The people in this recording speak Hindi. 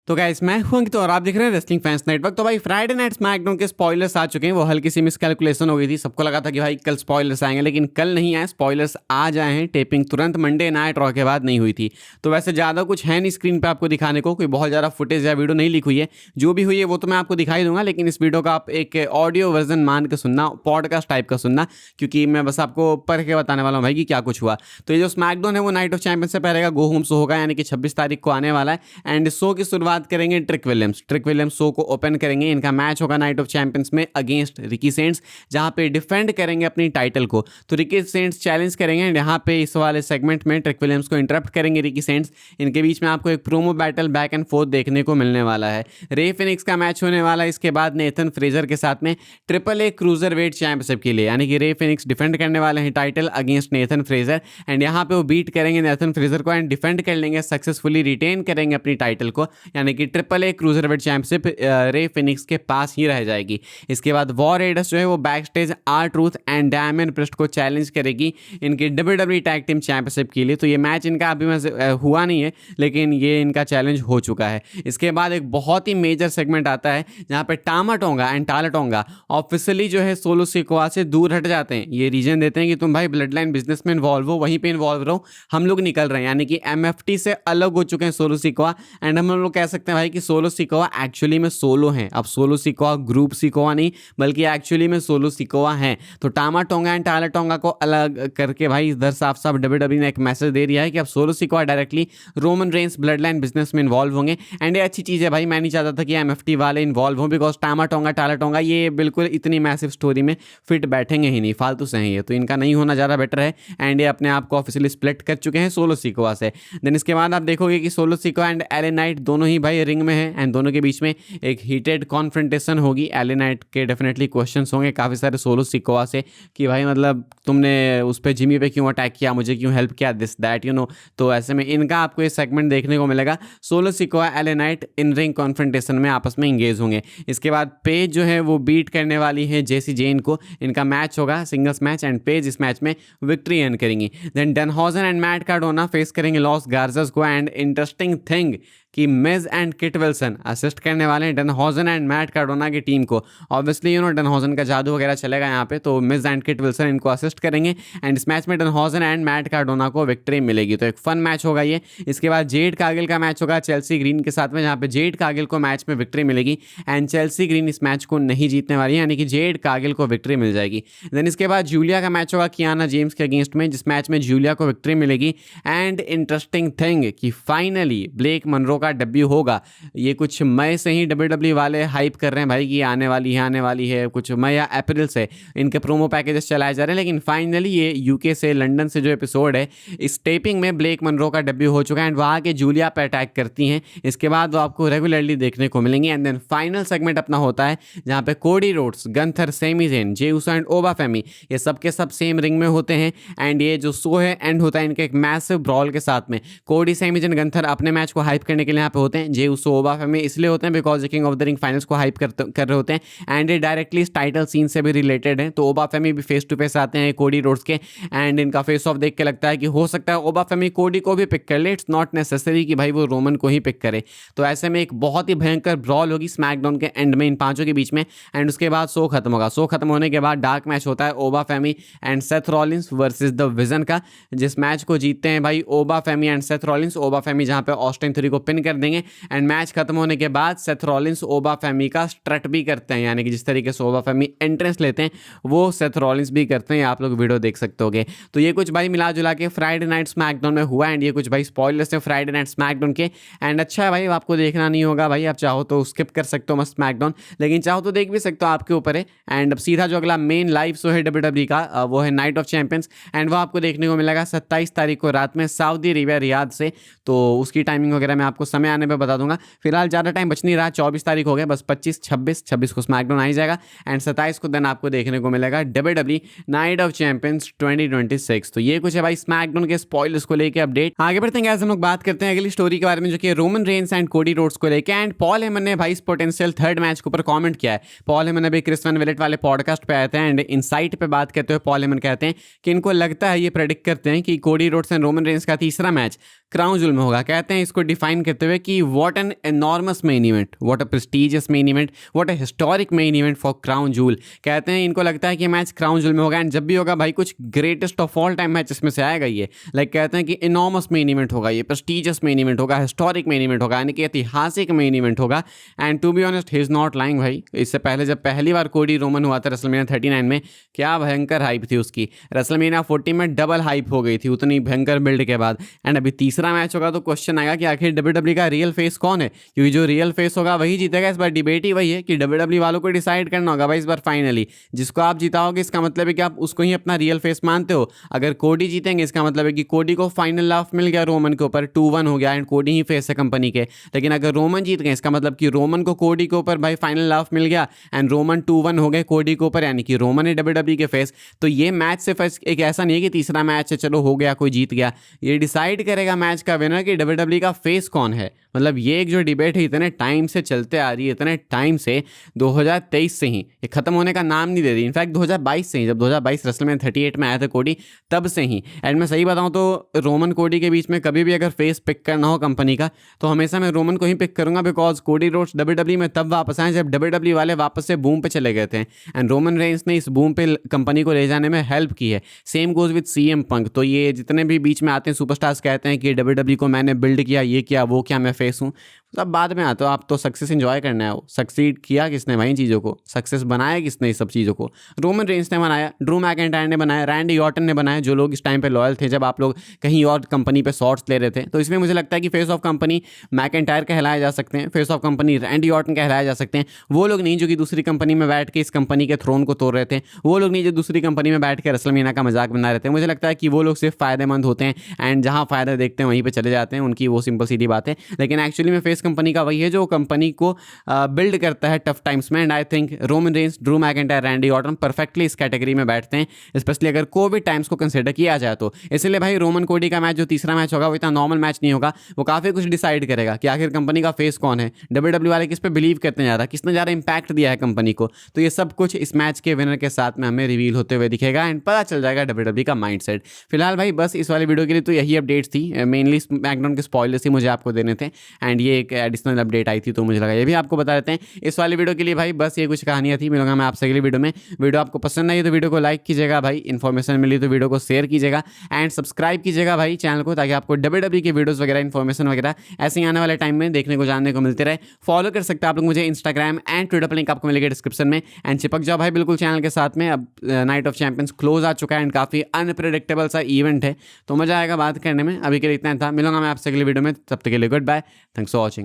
तो गाइस मैं हूं अंकित और आप देख रहे हैं रेसलिंग फैंस नेटवर्क। तो भाई फ्राइडे नाइट स्मैकडाउन के स्पॉयलर्स आ चुके हैं। वो हल्की सी मिसकैलकुलेशन हो गई थी, सबको लगा था कि भाई कल स्पॉयलर्स आएंगे, लेकिन कल नहीं आए। स्पॉयलर्स आज आए हैं। टेपिंग तुरंत मंडे नाइट रॉ के बाद नहीं हुई थी, तो वैसे ज़्यादा कुछ है नहीं स्क्रीन पे आपको दिखाने को। कोई बहुत ज़्यादा फुटेज या वीडियो नहीं लीक हुई है। जो भी हुई है वो तो मैं आपको दिखाई दूंगा, लेकिन इस वीडियो का आप एक ऑडियो वर्जन मान के सुनना, पॉडकास्ट टाइप का सुनना, क्योंकि मैं बस आपको पढ़ के बताने वाला हूँ भाई कि क्या कुछ हुआ। तो ये जो स्मैकडाउन है वो नाइट ऑफ चैंपियंस से पहले का गो होम शो होगा, यानी कि 26 तारीख को आने वाला है। एंड शो की शुरुआत करेंगे ट्रिक विलियम्स शो को ओपन करेंगे। इनका मैच होगा नाइट ऑफ चैंपियंस में अगेंस्ट रिकी सेंट्स, जहां पे डिफेंड करेंगे अपनी टाइटल को। तो रिकी सेंट्स चैलेंज करेंगे, एंड यहाँ पे इस वाले सेगमेंट में ट्रिक विलियम्स को इंटरप्ट करेंगे रिकी सेंट्स। इनके बीच में आपको एक promo battle back and fourth देखने को मिलने वाला है। रे फिनिक्स का मैच होने वाला है इसके बाद नेथन फ्रेजर के साथ में triple A cruiser weight championship के लिए, यानी कि रे फिनिक्स डिफेंड करने वाले हैं title against Nathan Fraser. And यहाँ पे वो बीट करेंगे नेथन फ्रेजर को एंड डिफेंड कर लेंगे, सक्सेसफुली रिटेन करेंगे अपनी टाइटल को, यानी कि triple A cruiser weight championship Rey Fenix के पास ही रह जाएगी। इसके बाद वॉर रेडर्स जो है वो back stage R Truth and Diamond Priest को चैलेंज करेगी इनकी WWE टैग टीम चैंपियनशिप के लिए। तो ये मैच इनका अभी हुआ नहीं है, लेकिन ये इनका चैलेंज हो चुका है। इसके बाद एक बहुत ही मेजर सेगमेंट आता है जहाँ पे टामा टोंगा एंड टाला टोंगा ऑफिशियली जो है सोलो सिकोआ से दूर हट जाते हैं। ये रीजन देते हैं कि तुम भाई ब्लड लाइन बिजनेस में इन्वॉल्व हो, वहीं पे इन्वॉल्व रहो, हम लोग निकल रहे हैं। यानी कि MFT से अलग हो चुके हैं सोलो सिकोआ। एंड हम लोग कह सकते हैं भाई कि सोलो सिकोआ एक्चुअली में सोलो हैं। अब सोलो सिकोआ ग्रुप सिकोआ नहीं, बल्कि एक्चुअली में सोलो सिकोआ हैं। तो टामा टोंगा एंड टाला टोंगा को अलग करके भाई इधर साफ साफ WWE ने एक मैसेज दे दिया है कि अब solo Sikoa directly Roman Reigns blood line business में इन्वॉल्व होंगे। एंड ये अच्छी चीज़ है भाई, मैं नहीं चाहता था कि MFT वाले इन्वॉल्व हों, बिकॉज टामा टोंगा टाला टोंगा ये बिल्कुल इतनी मैसिव स्टोरी में फिट बैठेंगे ही नहीं, फालतू से हैं ये, तो इनका नहीं होना ज़्यादा बेटर है। एंड ये अपने आप को ऑफिशियली स्प्लिट कर चुके हैं सोलो सिकोआ से। देन इसके बाद आप देखोगे कि solo Sikoa and LA Knight दोनों ही भाई रिंग में हैं, एंड दोनों के बीच में एक हीटेड कॉन्फ्रंटेशन होगी। एले नाइट के डेफिनेटली क्वेश्चंस होंगे काफ़ी सारे सोलो सिकोआ से कि भाई मतलब तुमने उस पर जिमी पे क्यों अटैक किया, मुझे क्यों हेल्प किया, दिस दैट तो ऐसे में इनका आपको ये सेगमेंट देखने को मिलेगा। Solo Sikoa LA night in ring confrontation में आपस में इंगेज होंगे। इसके बाद पेज जो है वो बीट करने वाली है जेसी जेन को। इनका मैच होगा सिंगल्स मैच, एंड पेज इस मैच में विक्ट्री अर्न करेंगी। Then Danhausen and Matt Cardona face करेंगे लॉस गार्जास को। एंड इंटरेस्टिंग थिंग कि Miz and Kit Wilson assist करने वाले हैं डनहॉजन एंड मैट कार्डोना की टीम को। ऑब्वियसली डनहॉजन का जादू वगैरह चलेगा यहाँ पे, तो मिज एंड किट विल्सन इनको असिस्ट करेंगे। एंड इस मैच में डनहॉजन एंड मैट कार्डोना को विक्ट्री मिलेगी, तो एक फन मैच होगा ये। इसके बाद जेड कार्गिल का मैच होगा चेल्सी ग्रीन के साथ में, जहाँ पे जेड कार्गिल को मैच में विक्ट्री मिलेगी एंड चेल्सी ग्रीन इस मैच को नहीं जीतने वाली है, यानी कि जेड कार्गिल को विक्ट्री मिल जाएगी। देन इसके बाद जूलिया का मैच होगा कियाना जेम्स के अगेंस्ट में, जिस मैच में जूलिया को विक्ट्री मिलेगी। एंड इंटरेस्टिंग थिंग कि फाइनली ब्लेक मनरो का डेब्यू होगा। ये कुछ मई से ही WWE वाले हाइप कर रहे हैं भाई कि आने वाली है कुछ मई या अप्रैल से इनके प्रोमो पैकेजेस चलाए जा रहे हैं, लेकिन फाइनली ये यूके से लंदन से जो एपिसोड है इस टेपिंग में ब्लेक मनरो का डेब्यू हो चुका है एंड वहाँ के जूलिया पे अटैक करती हैं। इसके बाद वो आपको रेगुलरली देखने को मिलेंगे। एंड देन फाइनल सेगमेंट अपना होता है जहाँ पे Cody Rhodes, Gunther, Sami Zayn, Jey Uso and Oba Femi ये सबके सब सेम रिंग में होते हैं। एंड ये जो शो है एंड होता है इनके एक मैसिव ब्रॉल के साथ में। कोडी, सेमी ज़ेन, गंथर अपने मैच को हाइप करने के लिए यहाँ पे होते हैं। जे ऊसो, ओबा फेमी इसलिए होते हैं because king of the ring finals को हाइप कर रहे होते हैं एंड ये डायरेक्टली इस टाइटल सीन से भी रिलेटेड है। तो ओबा फेमी भी फेस टू फेस आते हैं कोडी रोड्स के, एंड इनका फेस ऑफ देख के लगता है कि हो सकता है ओबा फेमी कोडी को भी पिक कर ले। इट्स नॉट नेसेसरी कि भाई वो रोमन को ही पिक करे। तो ऐसे में एक बहुत ही भयंकर ब्रॉल होगी स्मैकडाउन के एंड में इन पांचों के बीच में। एंड उसके बाद शो खत्म होगा। शो खत्म होने के बाद डार्क मैच होता है Oba Femi and Seth Rollins versus the Vision का, जिस मैच को जीतते हैं भाई Oba Femi and Seth Rollins. Oba Femi जहां पे ऑस्टिन थ्योरी को पिन कर देंगे। एंड मैच खत्म होने के बाद सेथ रॉलिंस ओबा फेमी का स्ट्रट भी करते हैं, यानी कि जिस तरीके से ओबा फेमी एंट्रेंस लेते हैं वो सेथ रॉलिंस भी करते हैं। आप लोग वीडियो देख सकते होगे। तो ये कुछ भाई मिला जुला के फ्राइडे नाइट स्मैकडाउन में हुआ। एंड ये कुछ भाई स्पॉयलर्स हैं फ्राइडे नाइट स्मैकडाउन के। एंड अच्छा है भाई, आपको देखना नहीं होगा भाई, आप चाहो तो स्किप कर सकते हो मस्त स्मैकडाउन, लेकिन चाहो तो देख भी सकते हो, आपके ऊपर है। एंड अब सीधा जो अगला मेन लाइव शो है WWE का वो है नाइट ऑफ चैंपियंस, एंड वो आपको देखने को मिलेगा 27 तारीख को रात में सऊदी अरेबिया रियाद से। तो उसकी टाइमिंग वगैरह मैं आपको समय आने पर बता दूंगा। फिलहाल ज़्यादा टाइम बच नहीं रहा, 24 तारीख हो गए, बस 26 को स्मैकडाउन आ ही जाएगा। एंड 27 को देन आपको देखने को मिलेगा WWE नाइट ऑफ चैंपियंस 2026। तो ये कुछ है भाई स्मैकडाउन के स्पॉयलर्स को लेके अपडेट। आगे बढ़ते हैं, हम लोग बात करते हैं अगली स्टोरी के बारे में, जो कि Roman Reigns and Cody Rhodes को लेके। एंड पॉल हेमन ने भाई इस पोटेंशियल थर्ड मैच के ऊपर कमेंट किया है। पॉल हेमन अभी क्रिस वैन विलेट वाले पॉडकास्ट पे आए थे एंड इनसाइट पे बात करते हुए पॉल हेमन कहते हैं कि इनको लगता है, ये प्रेडिक्ट करते हैं कि Cody Rhodes and Roman Reigns का तीसरा मैच क्राउन जूल में होगा। कहते हैं इसको डिफाइन करते हुए कि what an enormous main event, what a prestigious main event, what a historic main event for crown joule. कहते हैं इनको लगता है कि मैच क्राउन जूल में होगा, एंड जब भी होगा भाई कुछ greatest of all time match इसमें से आएगा ये। लाइक कहते हैं कि इनॉर्मस मेन इवेंट होगा, ये प्रेस्टिजियस मेन इवेंट होगा, हिस्टोरिक मेन इवेंट होगा, यानी कि ऐतिहासिक मेन इवेंट होगा। And to be honest he is not lying भाई। इससे पहले जब पहली बार कोडी रोमन हुआ था रेसलमेनिया 39 में, क्या भयंकर हाइप थी उसकी। रेसलमेनिया 40 में डबल हाइप हो गई थी उतनी भयंकर बिल्ड के बाद। एंड अभी तीसरा मैच होगा तो क्वेश्चन आएगा कि आखिर WWE का रियल फेस कौन है, क्योंकि जो रियल फेस होगा वही जीतेगा। इस बार डिबेट ही वही है कि WWE वालों को डिसाइड करना होगा भाई इस बार फाइनली। जिसको आप जिताओगे इसका मतलब है कि आप उसको ही अपना रियल फेस मानते हो। अगर कोडी जीतेंगे इसका मतलब है कि कोडी को फाइनल लाफ मिल गया रोमन के ऊपर, 2-1 हो गया एंड कोडी ही फेस है कंपनी के। लेकिन अगर रोमन जीत गए इसका मतलब कि रोमन को कोडी के ऊपर भाई फाइनल लाफ मिल गया एंड रोमन 2-1 हो गए कोडी के ऊपर, यानी कि रोमन है WWE के फेस। तो ये मैच सिर्फ एक ऐसा नहीं है कि तीसरा मैच है चलो हो गया कोई जीत गया, ये डिसाइड करेगा मैच का विनर कि WWE का फेस कौन है। मतलब ये एक जो डिबेट है इतने टाइम से चलते आ रही है, इतने टाइम से 2023 से ही, ये खत्म होने का नाम नहीं दे रही। इनफैक्ट 2022 से ही, जब 2022 रेसलमेनिया 38 में आया था कोडी, तब से ही। एंड मैं सही बताऊं तो रोमन कोडी के बीच में कभी भी अगर फेस पिक करना हो कंपनी का तो हमेशा मैं रोमन को ही पिक करूंगा, बिकॉज कोडी रोड्स WWE में तब वापस आए जब WWE वाले वापस से बूम पे चले गए थे, एंड रोमन रेंस ने इस बूम पे कंपनी को ले जाने में हेल्प की है। सेम गोज विद CM पंक। तो ये जितने भी बीच में आते हैं सुपरस्टार्स कहते हैं कि WWE को मैंने बिल्ड किया, ये किया वो क्या, मैं फेस हूँ, सब बाद में आता हो। आप तो सक्सेस एंजॉय करना है। वो सक्सीड किया किसने भाई चीज़ों को, सक्सेस बनाया किसने इस सब चीज़ों को? रोमन रेंस ने बनाया, ड्रू मैकिंटायर ने बनाया, रैंडी ऑर्टन ने बनाया, जो लोग इस टाइम पे लॉयल थे जब आप लोग कहीं और कंपनी पे शॉट्स ले रहे थे। तो इसमें मुझे लगता है कि फेस ऑफ कंपनी मैकिंटायर कहलाए जा सकते हैं, face of company Randy Orton कहलाए जा सकते हैं। वो लोग नहीं जो कि दूसरी कंपनी में बैठ के इस कंपनी के थ्रोन को तोड़ रहे थे, वो लोग नहीं जो दूसरी कंपनी में बैठ के रेसलमेनिया का मजाक बना रहे थे। मुझे लगता है कि वो लोग सिर्फ फायदेमंद होते हैं एंड जहाँ फ़ायदा देखते हैं वहीं पर चले जाते हैं, उनकी वो सिंपल सीधी बात है। लेकिन एक्चुअली में फेस कंपनी का वही है जो कंपनी को बिल्ड करता है टफ टाइम्स में। And I think Roman Reigns, Drew McIntyre, Randy Orton perfectly इस कैटेगरी में बैठते हैं, स्पेशली अगर कोविड टाइम्स को कंसिडर किया जाए तो। इसलिए भाई रोमन कोडी का मैच जो तीसरा मैच होगा वो इतना नॉर्मल मैच नहीं होगा, वो काफ़ी कुछ डिसाइड करेगा कि आखिर कंपनी का फेस कौन है, WWE वाले किस पे बिलीव करते हैं ज़्यादा, किसने ज़्यादा इंपैक्ट दिया है कंपनी को। तो ये सब कुछ इस मैच के विनर के साथ में हमें रिवील होते हुए दिखेगा एंड पता चल जाएगा WWE का माइंडसेट। फिलहाल भाई बस इस वाले वीडियो के लिए तो यही अपडेट्स थी, मेनली स्मैकडाउन के स्पॉयलर्स ही मुझे आपको देने थे एंड ये एक एडिशनल अपडेट आई थी तो मुझे लगा ये भी आपको बता देते हैं। इस वाले वीडियो के लिए भाई बस ये कुछ कहानियाँ थी। मिलूंगा मैं आपसे अगली वीडियो में। वीडियो आपको पसंद आई तो वीडियो को लाइक कीजिएगा भाई, इन्फॉर्मेशन मिली तो वीडियो को शेयर कीजिएगा एंड सब्सक्राइब कीजिएगा भाई चैनल को, ताकि आपको WWE के वीडियोस वगैरह इन्फॉर्मेशन वगैरह ऐसे ही आने वाले टाइम में देखने को जानने को मिलते रहे। फॉलो कर सकते हैं आप लोग मुझे इंस्टाग्राम एंड ट्विटर पर, लिंक आपको मिलेगा डिस्क्रिप्शन में। एंड चिपक जाओ भाई बिल्कुल चैनल के साथ में। अब नाइट ऑफ चैंपियंस क्लोज आ चुका है एंड काफ़ी अनप्रेडिक्टेबल सा इवेंट है, तो मजा आएगा बात करने में। अभी के लिए इतना था, मिलूंगा मैं आपसे अगली वीडियो में, तब तक के लिए goodbye, thanks for watching.